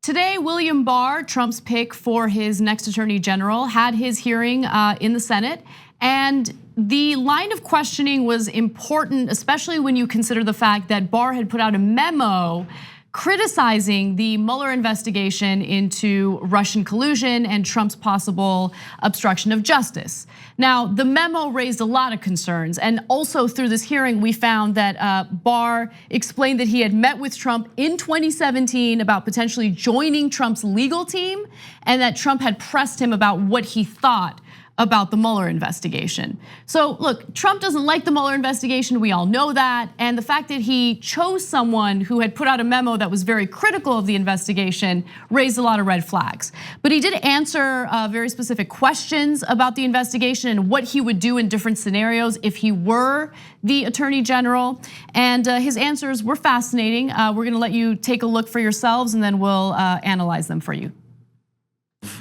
Today, William Barr, Trump's pick for his next attorney general, had his hearing in the Senate. And the line of questioning was important, especially when you consider the fact that Barr had put out a memo criticizing the Muller investigation into Russian collusion and Trump's possible obstruction of justice. Now, the memo raised a lot of concerns, and also through this hearing, we found that Barr explained that he had met with Trump in 2017 about potentially joining Trump's legal team, and that Trump had pressed him about what he thought about the Mueller investigation. So look, Trump doesn't like the Mueller investigation, we all know that. And the fact that he chose someone who had put out a memo that was very critical of the investigation raised a lot of red flags. But he did answer very specific questions about the investigation and what he would do in different scenarios if he were the attorney general. And his answers were fascinating. We're gonna let you take a look for yourselves and then we'll analyze them for you.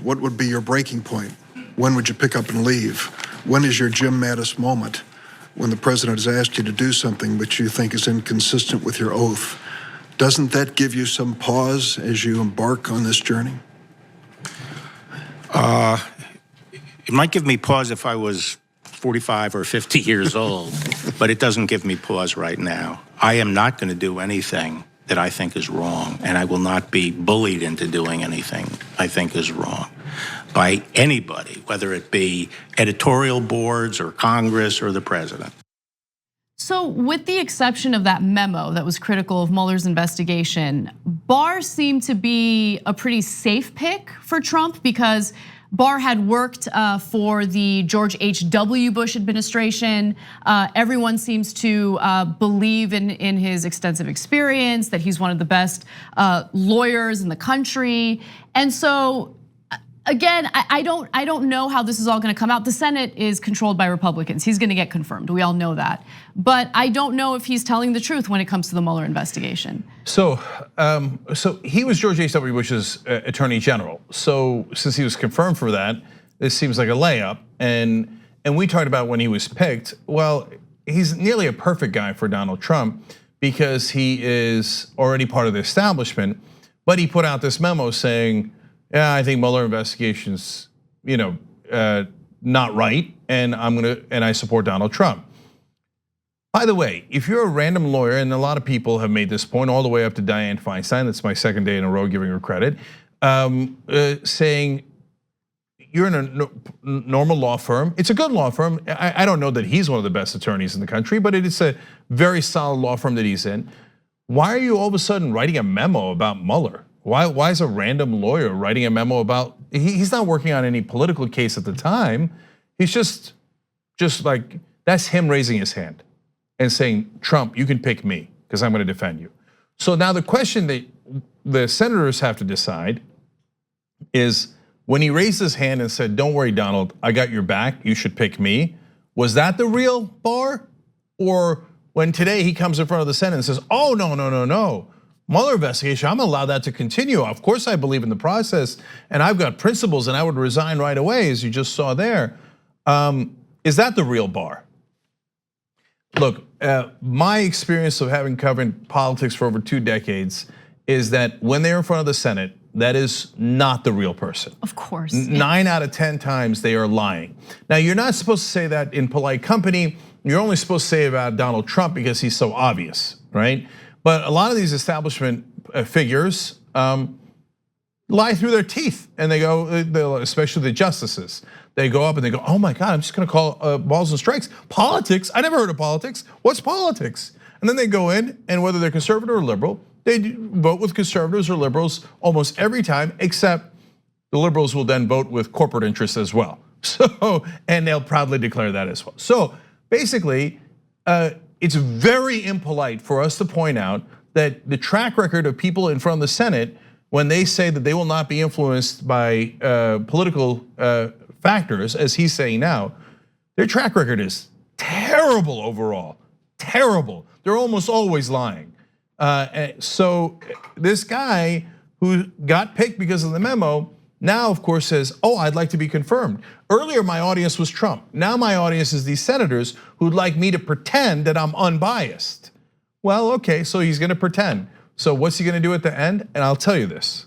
What would be your breaking point? When would you pick up and leave? When is your Jim Mattis moment? When the president has asked you to do something but you think is inconsistent with your oath. Doesn't that give you some pause as you embark on this journey? It might give me pause if I was 45 or 50 years old, but it doesn't give me pause right now. I am not going to do anything that I think is wrong, and I will not be bullied into doing anything I think is wrong by anybody, whether it be editorial boards or Congress or the president. So with the exception of that memo that was critical of Mueller's investigation, Barr seemed to be a pretty safe pick for Trump because Barr had worked for the George H.W. Bush administration. Everyone seems to believe in his extensive experience, that he's one of the best lawyers in the country. And so, again, I don't know how this is all gonna come out. The Senate is controlled by Republicans. He's gonna get confirmed, we all know that. But I don't know if he's telling the truth when it comes to the Mueller investigation. So he was George H.W. Bush's attorney general. So since he was confirmed for that, this seems like a layup. And we talked about when he was picked, well, he's nearly a perfect guy for Donald Trump because he is already part of the establishment, but he put out this memo saying, yeah, I think Mueller investigation's, not right, and I support Donald Trump. By the way, if you're a random lawyer, and a lot of people have made this point all the way up to Dianne Feinstein, that's my second day in a row giving her credit, saying you're in a normal law firm. It's a good law firm. I don't know that he's one of the best attorneys in the country, but it's a very solid law firm that he's in. Why are you all of a sudden writing a memo about Mueller? Why is a random lawyer writing a memo about, he's not working on any political case at the time. He's just like, that's him raising his hand and saying, Trump, you can pick me because I'm gonna defend you. So now the question that the senators have to decide is when he raised his hand and said, don't worry, Donald, I got your back, you should pick me. Was that the real Barr? Or when today he comes in front of the Senate and says, oh, no. Mueller investigation, I'm gonna allow that to continue. Of course I believe in the process and I've got principles and I would resign right away, as you just saw there. Is that the real Barr? Look, my experience of having covered politics for over 2 decades is that when they're in front of the Senate, that is not the real person. Of course. 9 out of 10 times they are lying. Now you're not supposed to say that in polite company. You're only supposed to say about Donald Trump because he's so obvious, right? But a lot of these establishment figures lie through their teeth, and they go, especially the justices. They go up and they go, oh my God, I'm just gonna call balls and strikes. Politics, I never heard of politics. What's politics? And then they go in, and whether they're conservative or liberal, they vote with conservatives or liberals almost every time, except the liberals will then vote with corporate interests as well. So, and they'll proudly declare that as well. So basically, it's very impolite for us to point out that the track record of people in front of the Senate, when they say that they will not be influenced by political factors, as he's saying now, their track record is terrible overall, terrible. They're almost always lying. So this guy who got picked because of the memo, now of course says, oh, I'd like to be confirmed. Earlier my audience was Trump. Now my audience is these senators who'd like me to pretend that I'm unbiased. Well, okay, so he's gonna pretend. So what's he gonna do at the end? And I'll tell you this,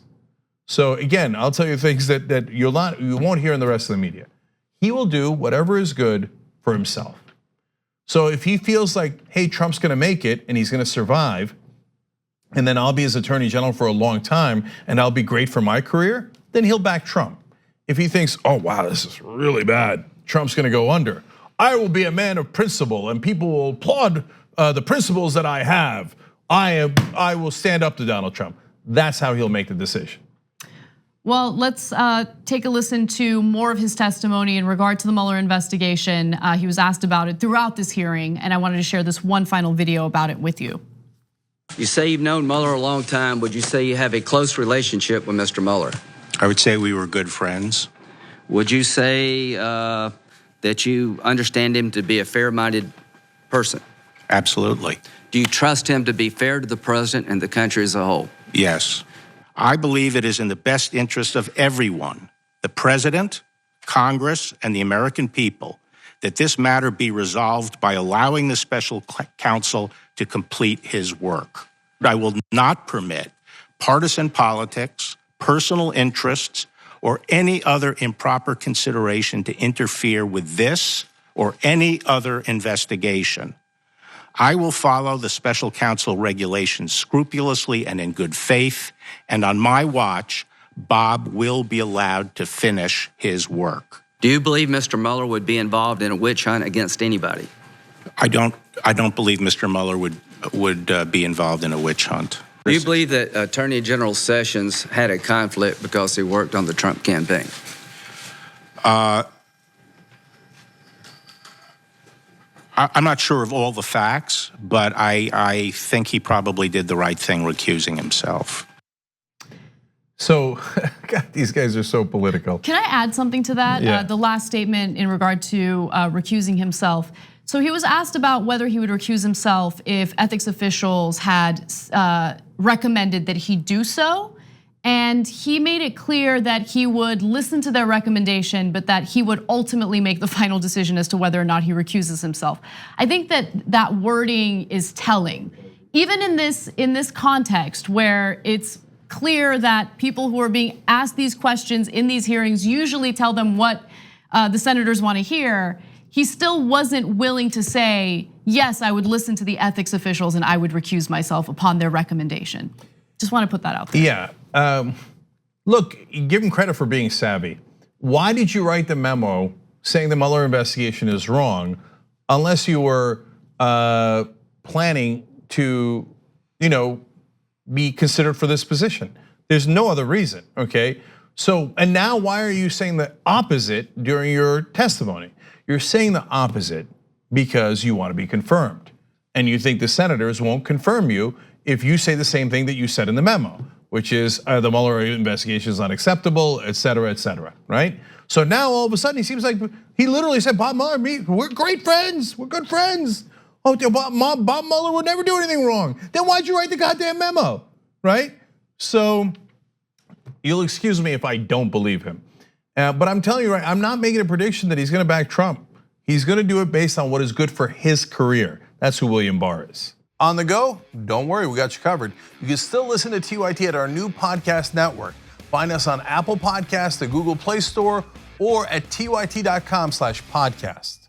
So again, I'll tell you things that you won't hear in the rest of the media. He will do whatever is good for himself. So if he feels like, hey, Trump's gonna make it and he's gonna survive, and then I'll be his attorney general for a long time and I'll be great for my career, then he'll back Trump. If he thinks, oh wow, this is really bad, Trump's gonna go under, I will be a man of principle and people will applaud the principles that I have. I will stand up to Donald Trump. That's how he'll make the decision. Well, let's take a listen to more of his testimony in regard to the Mueller investigation. He was asked about it throughout this hearing, and I wanted to share this one final video about it with you. You say you've known Mueller a long time. Would you say you have a close relationship with Mr. Mueller? I would say we were good friends. Would you say that you understand him to be a fair-minded person? Absolutely. Do you trust him to be fair to the president and the country as a whole? Yes. I believe it is in the best interest of everyone, the president, Congress, and the American people, that this matter be resolved by allowing the special counsel to complete his work. I will not permit partisan politics, personal interests, or any other improper consideration to interfere with this or any other investigation. I will follow the special counsel regulations scrupulously and in good faith, and on my watch, Bob will be allowed to finish his work. Do you believe Mr. Mueller would be involved in a witch hunt against anybody? I don't believe Mr. Mueller would be involved in a witch hunt. Do you believe that Attorney General Sessions had a conflict because he worked on the Trump campaign? I'm not sure of all the facts, but I think he probably did the right thing recusing himself. So, God, these guys are so political. Can I add something to that? Yeah. The last statement in regard to recusing himself. So he was asked about whether he would recuse himself if ethics officials had recommended that he do so. And he made it clear that he would listen to their recommendation, but that he would ultimately make the final decision as to whether or not he recuses himself. I think that wording is telling. Even in this context where it's clear that people who are being asked these questions in these hearings usually tell them what the senators want to hear, he still wasn't willing to say, yes, I would listen to the ethics officials and I would recuse myself upon their recommendation. Just want to put that out there. Yeah. Look, give him credit for being savvy. Why did you write the memo saying the Mueller investigation is wrong, unless you were planning to, be considered for this position? There's no other reason, okay? So, and now why are you saying the opposite during your testimony? You're saying the opposite because you want to be confirmed, and you think the senators won't confirm you if you say the same thing that you said in the memo, which is the Mueller investigation is not acceptable, et cetera, right? So now all of a sudden he seems like he literally said, Bob Mueller, me, we're great friends, we're good friends. Oh, Bob Mueller would never do anything wrong. Then why'd you write the goddamn memo, right? So you'll excuse me if I don't believe him. But I'm telling you, right, I'm not making a prediction that he's gonna back Trump. He's gonna do it based on what is good for his career. That's who William Barr is. On the go? Don't worry, we got you covered. You can still listen to TYT at our new podcast network. Find us on Apple Podcasts, the Google Play Store, or at tyt.com/podcast.